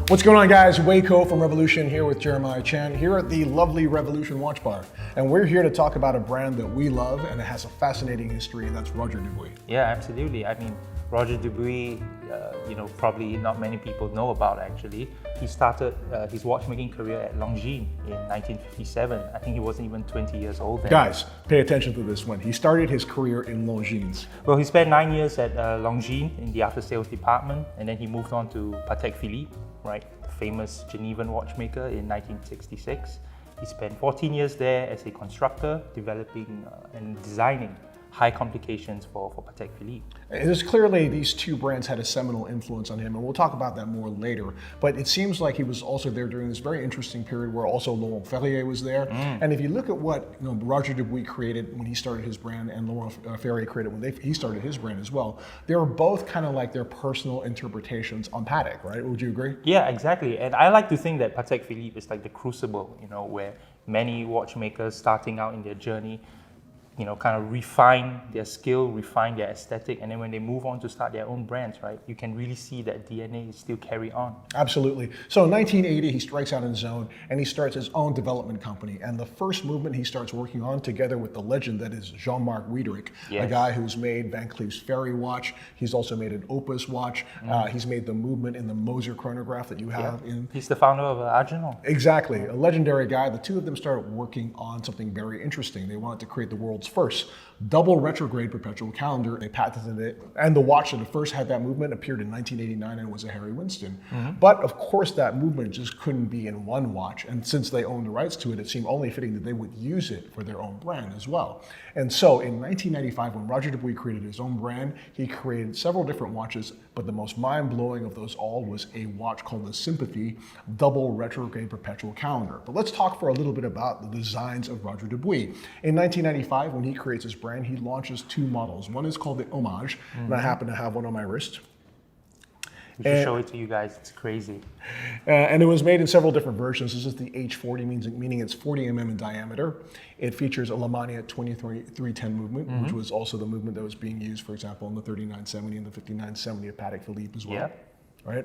What's going on, guys? Waco from Revolution here with Jeremiah Chan here at the lovely Revolution Watch Bar. And we're here to talk about a brand that we love and it has a fascinating history, and that's Roger Dubuis. Yeah, absolutely. I mean, Roger Dubuis, probably not many people know about actually. He started his watchmaking career at Longines in 1957. I think he wasn't even 20 years old then. Guys, pay attention to this one. He started his career in Longines. Well, he spent 9 years at Longines in the after-sales department, and then he moved on to Patek Philippe, right, the famous Genevan watchmaker in 1966. He spent 14 years there as a constructor, developing and designing high complications for Patek Philippe. There's clearly these two brands had a seminal influence on him, and we'll talk about that more later. But it seems like he was also there during this very interesting period where also Laurent Ferrier was there. And if you look at what Roger Dubuis created when he started his brand, and Laurent Ferrier created when he started his brand as well, they were both kind of like their personal interpretations on Patek, right? Would you agree? Yeah, exactly. And I like to think that Patek Philippe is like the crucible, where many watchmakers starting out in their journey kind of refine their skill, refine their aesthetic, and then when they move on to start their own brands, right, you can really see that DNA is still carry on. Absolutely. So in 1980, he strikes out in his zone and he starts his own development company. And the first movement he starts working on together with the legend that is Jean-Marc Wiederick, a guy who's made Van Cleef's Fairy watch. He's also made an Opus watch. He's made the movement in the Moser chronograph that you have in. He's the founder of Argenal. Exactly, a legendary guy. The two of them started working on something very interesting. They wanted to create the world's first double retrograde perpetual calendar. They patented it, and the watch that first had that movement appeared in 1989 and was a Harry Winston. But of course that movement just couldn't be in one watch, and since they owned the rights to it, it seemed only fitting that they would use it for their own brand as well. And so in 1995, when Roger Dubuis created his own brand, he created several different watches, but the most mind-blowing of those all was a watch called the Sympathy double retrograde perpetual calendar. But let's talk for a little bit about the designs of Roger Dubuis. In 1995, when he creates his brand, he launches two models. One is called the Hommage, and I happen to have one on my wrist. We should show it to you guys, it's crazy. And it was made in several different versions. This is the H40, meaning it's 40 mm in diameter. It features a Lemania 2310 movement, which was also the movement that was being used, for example, in the 3970 and the 5970 of Patek Philippe as well. Right?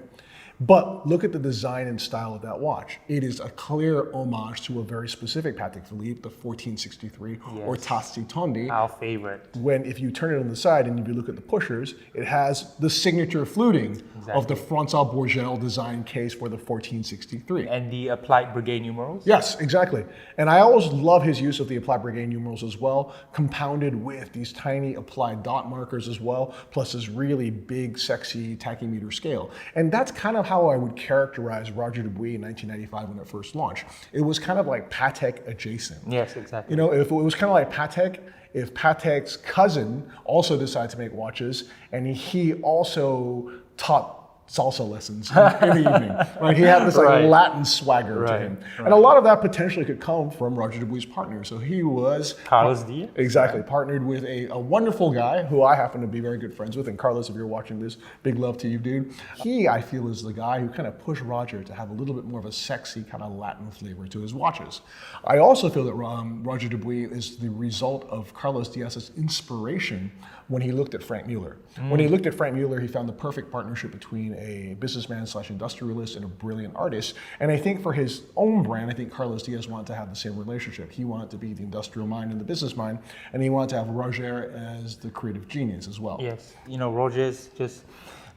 But look at the design and style of that watch. It is a clear homage to a very specific Patek Philippe, the 1463 or Tassi Tondi. Our favorite. When if you turn it on the side and if you look at the pushers, it has the signature fluting of the François Bourgel design case for the 1463. And the applied Breguet numerals? Yes, exactly. And I always love his use of the applied Breguet numerals as well, compounded with these tiny applied dot markers as well, plus this really big, sexy tachymeter scale. And that's kind of how I would characterize Roger Dubuis in 1995 when it first launched. It was kind of like Patek adjacent. Yes, exactly. If it was kind of like Patek, if Patek's cousin also decided to make watches, and he also taught salsa lessons in the evening. Right? He had this Latin swagger to him. And a lot of that potentially could come from Roger Dubuis' partner. So he was Carlos Diaz. Exactly, partnered with a wonderful guy who I happen to be very good friends with. And Carlos, if you're watching this, big love to you, dude. He, I feel, is the guy who kind of pushed Roger to have a little bit more of a sexy kind of Latin flavor to his watches. I also feel that Roger Dubuis is the result of Carlos Diaz's inspiration when he looked at Frank Mueller. When he looked at Frank Mueller, he found the perfect partnership between a businessman / industrialist and a brilliant artist. And I think for his own brand, I think Carlos Diaz wanted to have the same relationship. He wanted to be the industrial mind and the business mind, and he wanted to have Roger as the creative genius as well. Yes, Roger's just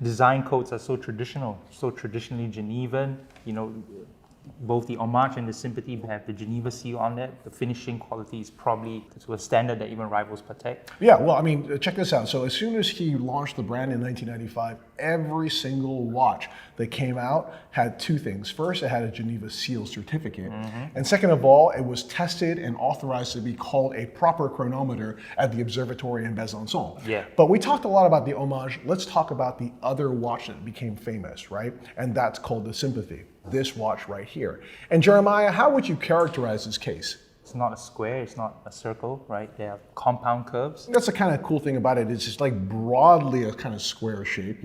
design codes are so traditional, so traditionally Genevan. Both the Homage and the Sympathy have the Geneva seal on it. The finishing quality is probably to a standard that even rivals Patek. Yeah, well, I mean, check this out. So as soon as he launched the brand in 1995, every single watch that came out had two things. First, it had a Geneva seal certificate. And second of all, it was tested and authorized to be called a proper chronometer at the observatory in Besançon. But we talked a lot about the Homage. Let's talk about the other watch that became famous, right? And that's called the Sympathy. This watch right here. And Jeremiah, how would you characterize this case? It's not a square, it's not a circle, right? They have compound curves. That's the kind of cool thing about it. It's just like broadly a kind of square shape,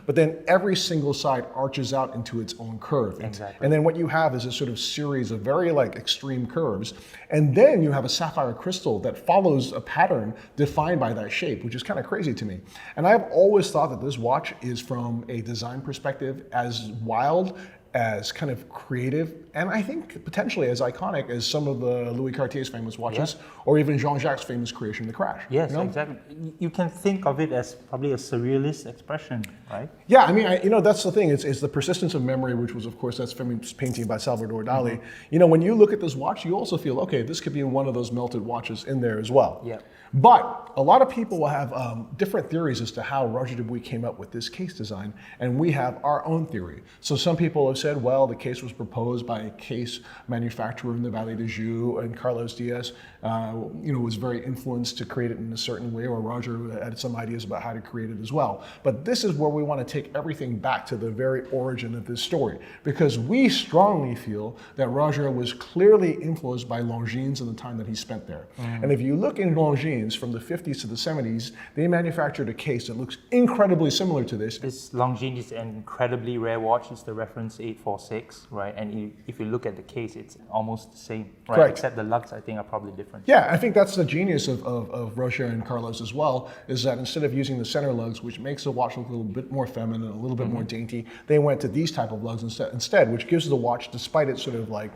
But then every single side arches out into its own curve. Exactly. And then what you have is a sort of series of very extreme curves. And then you have a sapphire crystal that follows a pattern defined by that shape, which is kind of crazy to me. And I've always thought that this watch is, from a design perspective, as wild as kind of creative, and I think potentially as iconic as some of the Louis Cartier's famous watches, or even Jean-Jacques' famous creation, the Crash. Yes, exactly. You can think of it as probably a surrealist expression, right? Yeah, I mean, that's the thing. It's the persistence of memory, which was, of course, that's famous painting by Salvador Dali. When you look at this watch, you also feel, okay, this could be one of those melted watches in there as well. Yeah. But a lot of people will have different theories as to how Roger Dubuis came up with this case design, and we have our own theory. So some people have said, well, the case was proposed by a case manufacturer in the Valley de Joux, and Carlos Diaz, was very influenced to create it in a certain way, or Roger had some ideas about how to create it as well. But this is where we want to take everything back to the very origin of this story, because we strongly feel that Roger was clearly influenced by Longines and the time that he spent there. And if you look in Longines from the 50s to the 70s, they manufactured a case that looks incredibly similar to this. This Longines is an incredibly rare watch. It's the reference 846, right? And if you look at the case, it's almost the same, right? Correct. Except the lugs, I think, are probably different. Yeah, I think that's the genius of Roger and Carlos as well, is that instead of using the center lugs, which makes the watch look a little bit more feminine, a little bit more dainty, they went to these type of lugs instead, which gives the watch, despite its sort of like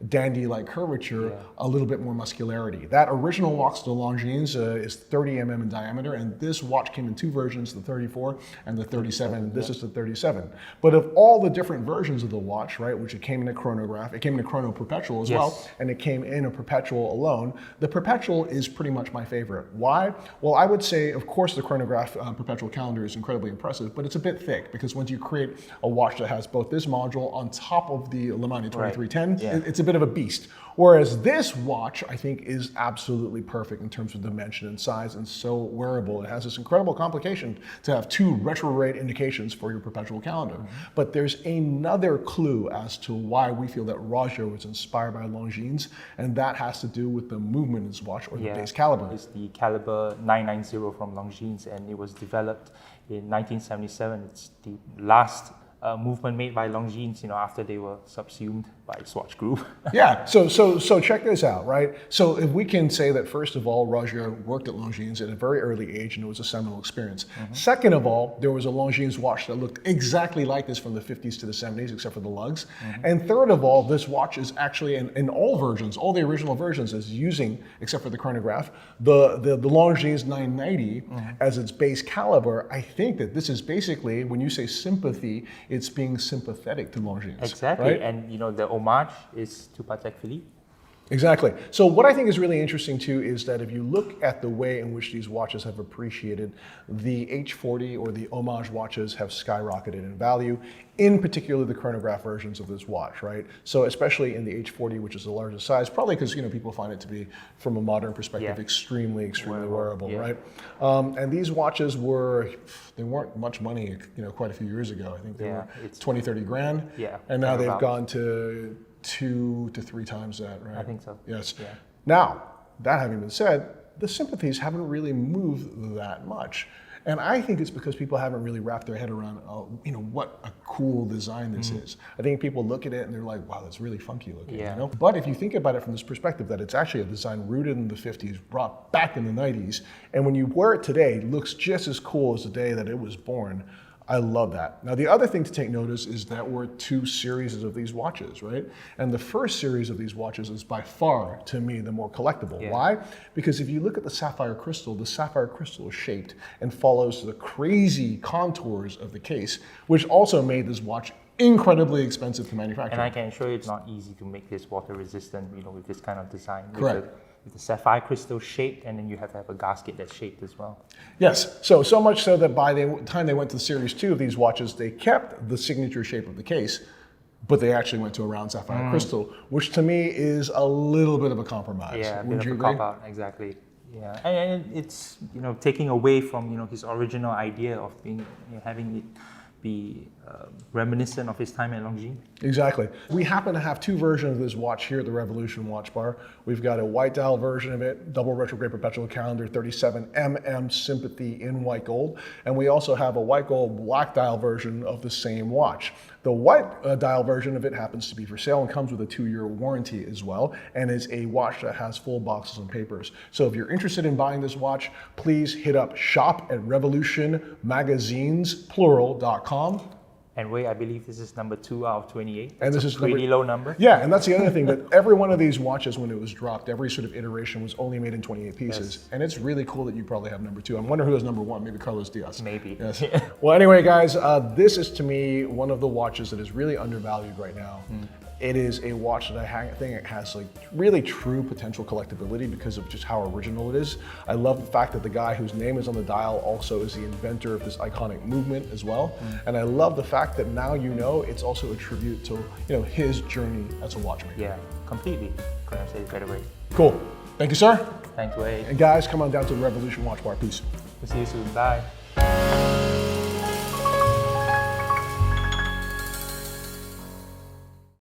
dandy-like curvature, a little bit more muscularity. That original watch, the Longines, is 30 mm in diameter, and this watch came in two versions, the 34 and the 37, and this is the 37. But of all the different versions of the watch, right, which it came in a chronograph, it came in a chrono perpetual as well, and it came in a perpetual alone, the perpetual is pretty much my favorite. Why? Well, I would say, of course, the chronograph perpetual calendar is incredibly impressive, but it's a bit thick, because once you create a watch that has both this module on top of the Lemani 2310, it's a bit of a beast. Whereas this watch, I think, is absolutely perfect in terms of dimension and size, and so wearable. It has this incredible complication to have two retrograde indications for your perpetual calendar. But there's another clue as to why we feel that Roger was inspired by Longines, and that has to do with the movement in his watch, or the base caliber. It's the caliber 990 from Longines, and it was developed in 1977. It's the last movement made by Longines, after they were subsumed by Swatch Group. Yeah, so check this out, right? So if we can say that, first of all, Roger worked at Longines at a very early age, and it was a seminal experience. Second of all, there was a Longines watch that looked exactly like this from the 50s to the 70s, except for the lugs. And third of all, this watch is actually in all versions, all the original versions, is using, except for the chronograph, the Longines 990 as its base caliber. I think that this is basically, when you say sympathy, it's being sympathetic to Longines. Exactly, right? and the homage is to Patek Philippe. Exactly. So what I think is really interesting too is that if you look at the way in which these watches have appreciated, the H40 or the Homage watches have skyrocketed in value, in particular the chronograph versions of this watch, right? So especially in the H40, which is the largest size, probably because people find it to be, from a modern perspective, extremely wearable, right? And these watches they weren't much money, quite a few years ago. I think they were 20, 30 grand. Yeah. And now they've gone to 2 to 3 times that, right? I think so. Yes. Yeah. Now, that having been said, the sympathies haven't really moved that much. And I think it's because people haven't really wrapped their head around, what a cool design this is. I think people look at it and they're like, wow, that's really funky looking, But if you think about it from this perspective, that it's actually a design rooted in the 50s, brought back in the 90s, and when you wear it today, it looks just as cool as the day that it was born. I love that. Now, the other thing to take notice is that we're 2 series of these watches, right? And the first series of these watches is by far, to me, the more collectible. Why? Because if you look at the sapphire crystal is shaped and follows the crazy contours of the case, which also made this watch incredibly expensive to manufacture. And I can assure you it's not easy to make this water resistant, with this kind of design. Correct. With the sapphire crystal shaped, and then you have to have a gasket that's shaped as well. Yes, so much so that by the time they went to Series 2 of these watches, they kept the signature shape of the case, but they actually went to a round sapphire crystal, which to me is a little bit of a compromise. Yeah, Would you a agree? cop-out, exactly. Yeah, and it's taking away from his original idea of having it be reminiscent of his time at Longines. Exactly. We happen to have 2 versions of this watch here at the Revolution Watch Bar. We've got a white dial version of it, double retrograde perpetual calendar, 37 mm Sympathy in white gold, and we also have a white gold black dial version of the same watch. The white dial version of it happens to be for sale and comes with a 2-year warranty as well, and is a watch that has full boxes and papers. So if you're interested in buying this watch, please hit up shop at revolutionmagazines.plural.com. And Wei, I believe this is number 2 out of 28. And this That's is a pretty low number. Yeah, and that's the other thing, that every one of these watches, when it was dropped, every sort of iteration was only made in 28 pieces. Yes. And it's really cool that you probably have number 2. I'm wondering who has number 1, maybe Carlos Diaz. Maybe. Yes. Well, anyway, guys, this is to me one of the watches that is really undervalued right now. It is a watch that I think it has like really true potential collectability because of just how original it is. I love the fact that the guy whose name is on the dial also is the inventor of this iconic movement as well. And I love the fact that now it's also a tribute to his journey as a watchmaker. Yeah, completely. Couldn't say it better way. Cool. Thank you, sir. Thanks, Wei. And guys, come on down to the Revolution Watch Bar. Peace. We'll see you soon. Bye.